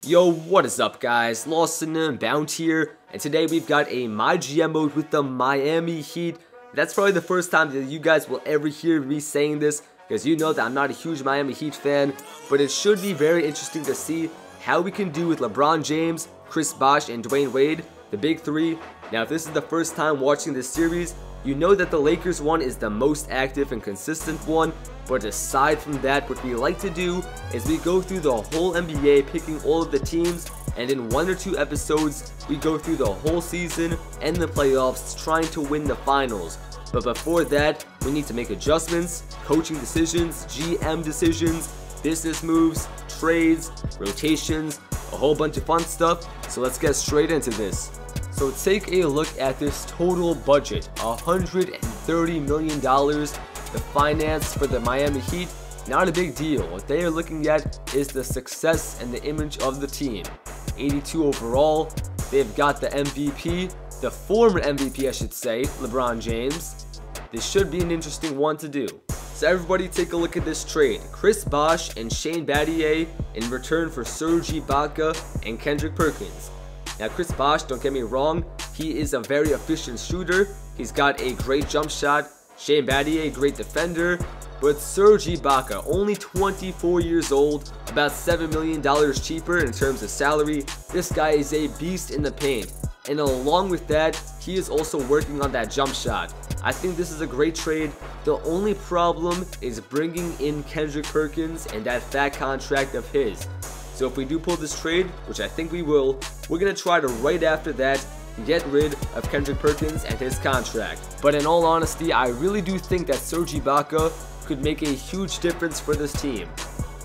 Yo, what is up guys, LostNUnbound here, and today we've got a My GM mode with the Miami Heat. That's probably the first time that you guys will ever hear me saying this, because you know that I'm not a huge Miami Heat fan, but it should be very interesting to see how we can do with LeBron James, Chris Bosh, and Dwayne Wade, the big three. Now if this is the first time watching this series, you know that the Lakers one is the most active and consistent one, but aside from that, what we like to do is we go through the whole NBA picking all of the teams, and in 1 or 2 episodes, we go through the whole season and the playoffs trying to win the finals. But before that, we need to make adjustments, coaching decisions, GM decisions, business moves, trades, rotations, a whole bunch of fun stuff, so let's get straight into this. So take a look at this total budget, $130 million, the finance for the Miami Heat. Not a big deal. What they are looking at is the success and the image of the team. 82 overall, they've got the MVP, the former MVP I should say, LeBron James. This should be an interesting one to do. So everybody take a look at this trade. Chris Bosh and Shane Battier in return for Serge Ibaka and Kendrick Perkins. Now Chris Bosh, don't get me wrong, he is a very efficient shooter. He's got a great jump shot. Shane Battier, great defender. But Serge Ibaka, only 24 years old, about $7 million cheaper in terms of salary. This guy is a beast in the paint. And along with that, he is also working on that jump shot. I think this is a great trade. The only problem is bringing in Kendrick Perkins and that fat contract of his. So if we do pull this trade, which I think we will, we're going to try to right after that get rid of Kendrick Perkins and his contract. But in all honesty, I really do think that Serge Ibaka could make a huge difference for this team.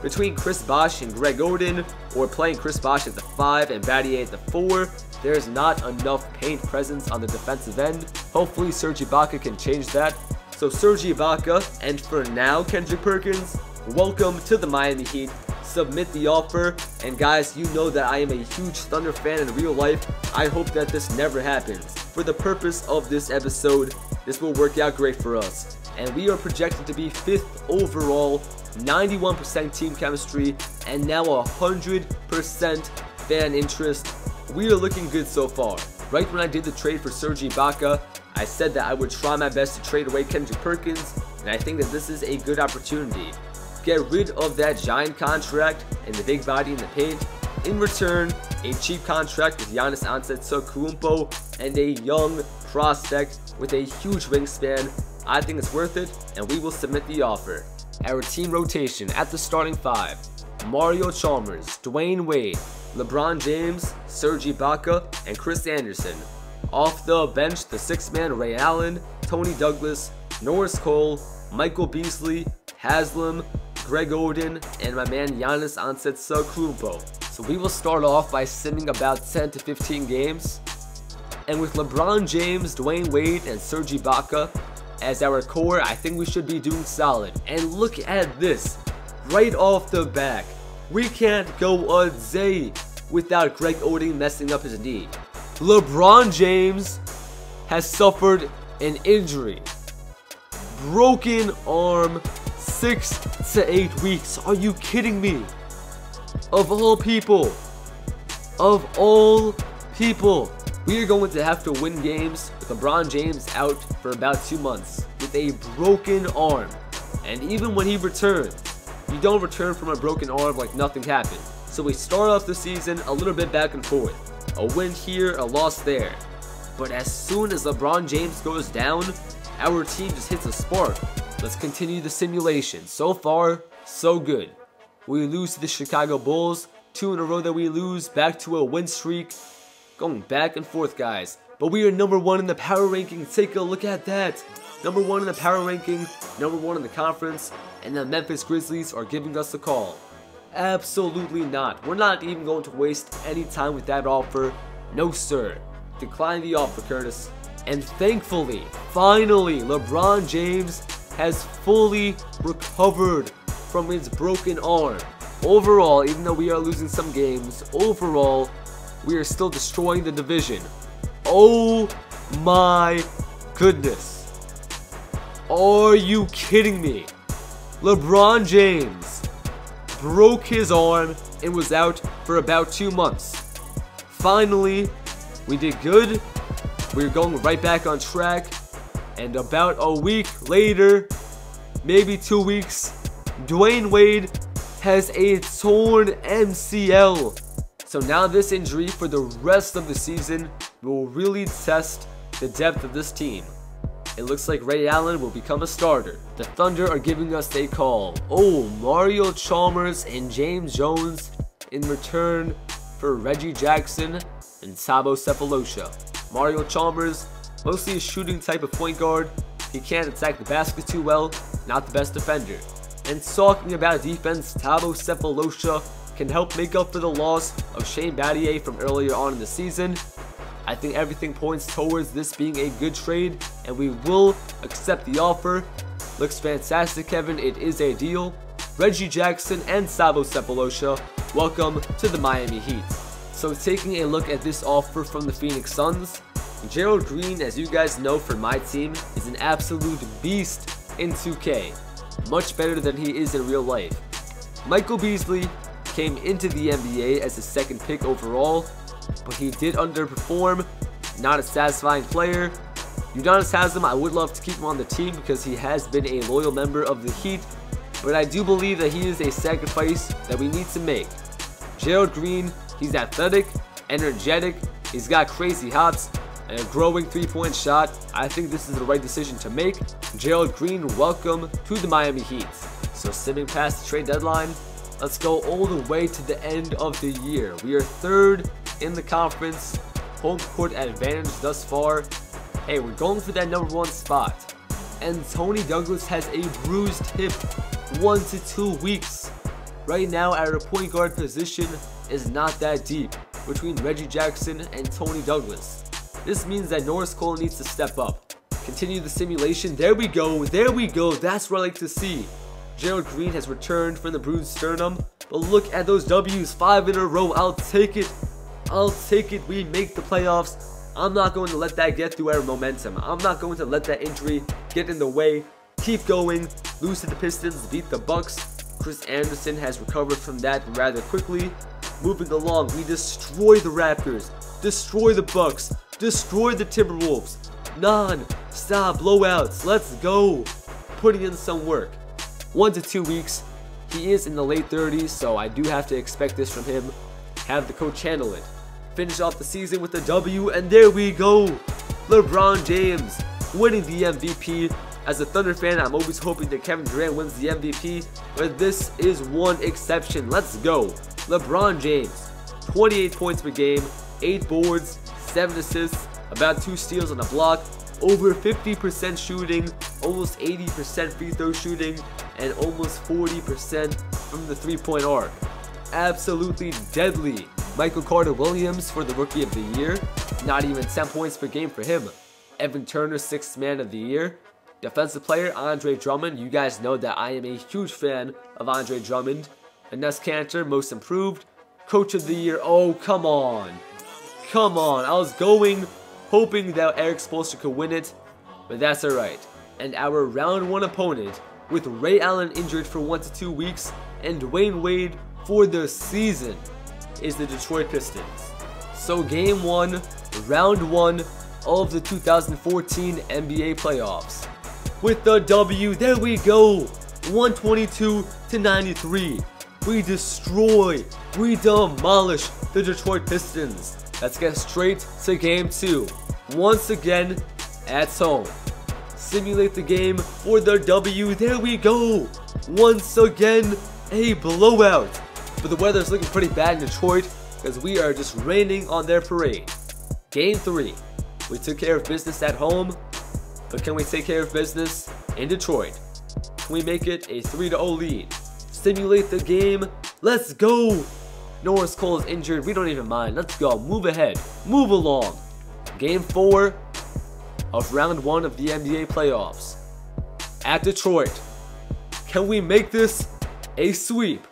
Between Chris Bosh and Greg Oden, or playing Chris Bosh at the 5 and Battier at the 4, there's not enough paint presence on the defensive end. Hopefully Serge Ibaka can change that. So Serge Ibaka, and for now Kendrick Perkins, welcome to the Miami Heat. Submit the offer, and guys, you know that I am a huge Thunder fan in real life. I hope that this never happens. For the purpose of this episode, this will work out great for us, and we are projected to be 5th overall, 91% team chemistry, and now 100% fan interest. We are looking good so far. Right when I did the trade for Serge Ibaka, I said that I would try my best to trade away Kendrick Perkins, and I think that this is a good opportunity. Get rid of that giant contract and the big body in the paint. In return, a cheap contract with Giannis Antetokounmpo and a young prospect with a huge wingspan. I think it's worth it, and we will submit the offer. Our team rotation at the starting 5: Mario Chalmers, Dwayne Wade, LeBron James, Serge Ibaka, and Chris Anderson. Off the bench, the 6-man Ray Allen, Tony Douglas, Norris Cole, Michael Beasley, Haslam, Greg Oden, and my man Giannis Antetokounmpo. So we will start off by simming about 10 to 15 games. And with LeBron James, Dwayne Wade, and Serge Ibaka as our core, I think we should be doing solid. And look at this, right off the back. We can't go a day without Greg Oden messing up his knee. LeBron James has suffered an injury. Broken arm, 6 to 8 weeks. Are you kidding me? Of all people, we are going to have to win games with LeBron James out for about 2 months with a broken arm. And even when he returns, you don't return from a broken arm like nothing happened. So we start off the season a little bit back and forth. A win here, a loss there. But as soon as LeBron James goes down, our team just hits a spark. Let's continue the simulation. So far, so good. We lose to the Chicago Bulls. 2 in a row that we lose. Back to a win streak. Going back and forth, guys. But we are number 1 in the power ranking. Take a look at that. Number 1 in the power ranking. Number 1 in the conference. And the Memphis Grizzlies are giving us a call. Absolutely not. We're not even going to waste any time with that offer. No, sir. Decline the offer, Curtis. And thankfully, finally, LeBron James has fully recovered from his broken arm. Overall, even though we are losing some games, overall, we are still destroying the division. Oh my goodness. Are you kidding me? LeBron James broke his arm and was out for about 2 months. Finally, we did good. We're going right back on track. And about a week later, maybe 2 weeks, Dwayne Wade has a torn MCL. So now this injury for the rest of the season will really test the depth of this team. It looks like Ray Allen will become a starter. The Thunder are giving us a call. Oh, Mario Chalmers and James Jones in return for Reggie Jackson and Thabo Sefolosha. Mario Chalmers, mostly a shooting type of point guard. He can't attack the basket too well, not the best defender. And talking about defense, Thabo Sefolosha can help make up for the loss of Shane Battier from earlier on in the season. I think everything points towards this being a good trade, and we will accept the offer. Looks fantastic, Kevin. It is a deal. Reggie Jackson and Thabo Sefolosha, welcome to the Miami Heat. So taking a look at this offer from the Phoenix Suns, Gerald Green, as you guys know for my team, is an absolute beast in 2K. Much better than he is in real life. Michael Beasley came into the NBA as a second pick overall, but he did underperform, not a satisfying player. Udonis Haslem, I would love to keep him on the team because he has been a loyal member of the Heat, but I do believe that he is a sacrifice that we need to make. Gerald Green, he's athletic, energetic, he's got crazy hops, and a growing three-point shot. I think this is the right decision to make. Gerald Green, welcome to the Miami Heat. So simming past the trade deadline, let's go all the way to the end of the year. We are third in the conference, home court advantage thus far. Hey, we're going for that #1 spot. And Tony Douglas has a bruised hip, 1 to 2 weeks. Right now, our point guard position is not that deep between Reggie Jackson and Tony Douglas. This means that Norris Cole needs to step up. Continue the simulation. There we go. There we go. That's what I like to see. Gerald Green has returned from the bruised sternum. But look at those W's, 5 in a row. I'll take it. I'll take it. We make the playoffs. I'm not going to let that get through our momentum. I'm not going to let that injury get in the way. Keep going. Lose to the Pistons. Beat the Bucks. Chris Anderson has recovered from that rather quickly. Moving along, we destroy the Raptors. Destroy the Bucks. Destroy the Timberwolves. Non-stop blowouts. Let's go. Putting in some work. 1 to 2 weeks. He is in the late 30s, so I do have to expect this from him. Have the coach handle it. Finish off the season with a W, and there we go. LeBron James winning the MVP. As a Thunder fan, I'm always hoping that Kevin Durant wins the MVP, but this is one exception. Let's go. LeBron James, 28 points per game, 8 boards, 7 assists, about 2 steals on a block, over 50% shooting, almost 80% free throw shooting, and almost 40% from the three-point arc. Absolutely deadly. Michael Carter-Williams for the Rookie of the Year, not even 10 points per game for him. Evan Turner, 6th Man of the Year. Defensive player, Andre Drummond. You guys know that I am a huge fan of Andre Drummond. Enes Kanter, Most Improved. Coach of the Year. Oh, come on. Come on. I was hoping that Eric Spoelstra could win it, but that's alright. And our round 1 opponent, with Ray Allen injured for 1 to 2 weeks, and Dwayne Wade for the season, is the Detroit Pistons. So game 1, round 1 of the 2014 NBA playoffs. With the W, there we go, 122 to 93. We destroy, we demolish the Detroit Pistons. Let's get straight to game 2. Once again, at home. Simulate the game for the W, there we go. Once again, a blowout. But the weather's looking pretty bad in Detroit because we are just raining on their parade. Game 3. We took care of business at home, but can we take care of business in Detroit? Can we make it a 3-0 lead? Simulate the game. Let's go. Norris Cole is injured. We don't even mind. Let's go. Move ahead. Move along. Game 4 of round 1 of the NBA playoffs. At Detroit. Can we make this a sweep?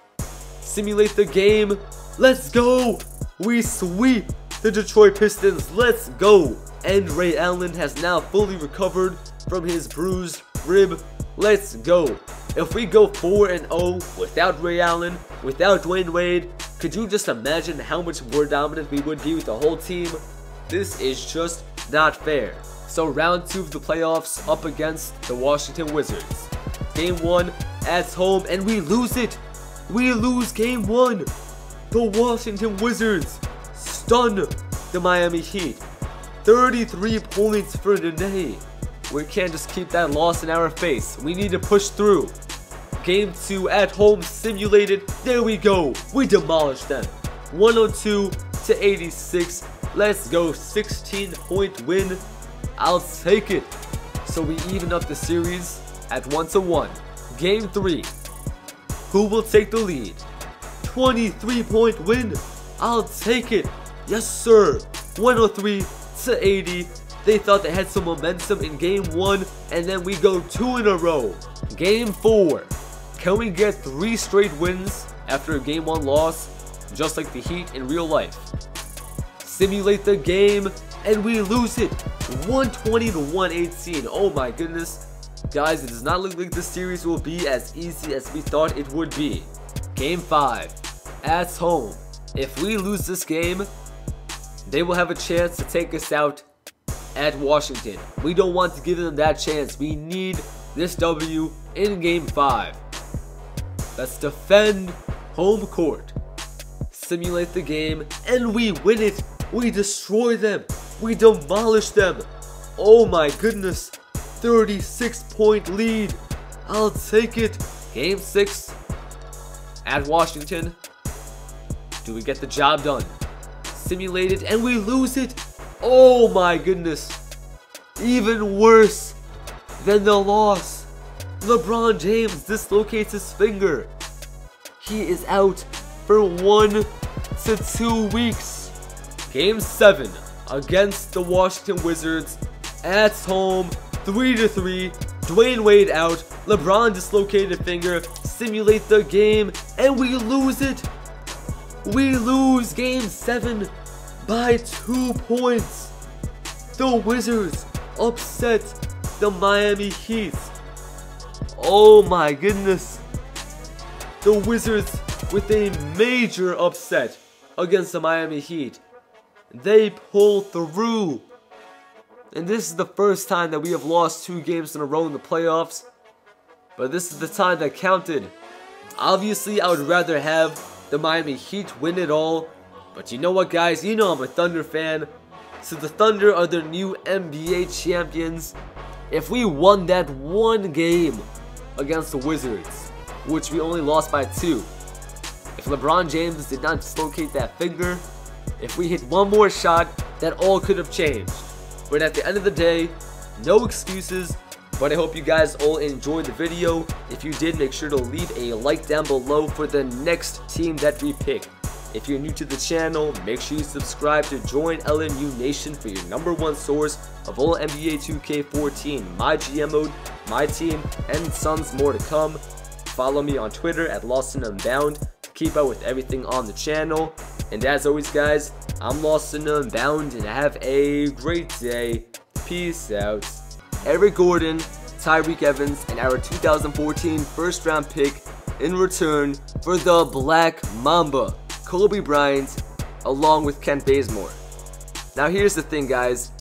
Simulate the game. Let's go. We sweep the Detroit Pistons. Let's go. And Ray Allen has now fully recovered from his bruised rib. Let's go. If we go 4-0 without Ray Allen, without Dwayne Wade, Could you just imagine how much more dominant we would be with the whole team? This is just not fair. So round 2 of the playoffs up against the Washington Wizards. Game 1 at home, and we lose it. We lose game 1. The Washington Wizards stun the Miami Heat. 33 points for today. We can't just keep that loss in our face. We need to push through. Game 2 at home simulated. There we go. We demolished them. 102-86. Let's go. 16-point win. I'll take it. So we even up the series at 1-1. Game 3. Who will take the lead? 23-point win. I'll take it. Yes, sir. 103-80. They thought they had some momentum in game 1, and then we go 2 in a row. Game 4. Can we get 3 straight wins after a game 1 loss, just like the Heat in real life? Simulate the game, and we lose it. 120-118. Oh my goodness. Guys, it does not look like this series will be as easy as we thought it would be. Game 5. At home. If we lose this game, they will have a chance to take us out at Washington. We don't want to give them that chance. We need this W in game 5. Let's defend home court. Simulate the game, and we win it. We destroy them. We demolish them. Oh my goodness. 36-point lead. I'll take it. Game 6 at Washington. Do we get the job done? Simulated, and we lose it. Oh my goodness. Even worse than the loss. LeBron James dislocates his finger. He is out for 1 to 2 weeks. Game 7 against the Washington Wizards at home. 3-3. Dwayne Wade out. LeBron dislocated finger. Simulate the game, and we lose it. We lose game 7 by 2 points. The Wizards upset the Miami Heat. Oh my goodness. The Wizards with a major upset against the Miami Heat. They pull through. And this is the first time that we have lost 2 games in a row in the playoffs. But this is the time that counted. Obviously, I would rather have the Miami Heat win it all. But you know what, guys? You know I'm a Thunder fan. So the Thunder are the new NBA champions. If we won that 1 game against the Wizards, which we only lost by 2. If LeBron James did not dislocate that finger, if we hit 1 more shot, that all could have changed. But at the end of the day, no excuses. But I hope you guys all enjoyed the video. If you did, make sure to leave a like down below for the next team that we pick. If you're new to the channel, make sure you subscribe to join LNU Nation for your #1 source of all NBA 2K14, My GM Mode, My Team, and tons more to come. Follow me on Twitter at LostNUnbound to keep up with everything on the channel. And as always, guys, I'm LostNUnbound, and have a great day. Peace out. Eric Gordon, Tyreke Evans, and our 2014 first-round pick in return for the Black Mamba, Kobe Bryant, along with Kent Bazemore. Now here's the thing, guys.